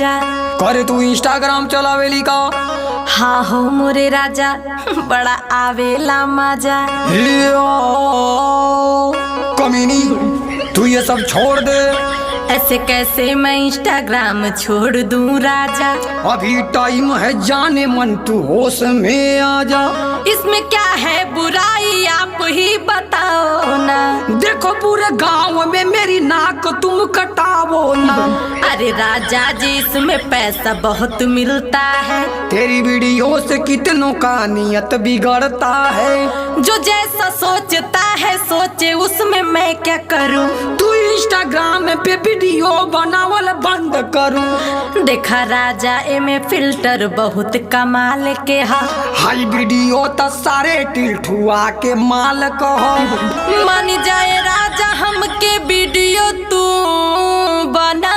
करे तू इंस्टाग्राम चलावेली का? हाँ हो मोरे राजा, बड़ा आवेला मजा। कमीनी, तू ये सब छोड़ दे। ऐसे कैसे मैं इंस्टाग्राम छोड़ दूं राजा? अभी टाइम है जाने मन, तू होश में आ जा। इसमें क्या है बुराई, आप ही बताओ ना। देखो पूरे गांव में मेरी नाक तुम कटावो ना। अरे राजा जी, इसमें पैसा बहुत मिलता है। तेरी वीडियो से कितनों का नियत बिगड़ता है। जो जैसा सोचता है सोचे, उसमें मैं क्या करूं। तू इंस्टाग्राम पे वीडियो बनावल बंद करूं। देखा राजा, एमे फिल्टर बहुत कमाल के हा। हाई वीडियो तो सारे टिल्ठुआ के माल कहो। मान जाए राजा, हमके वीडियो तू बना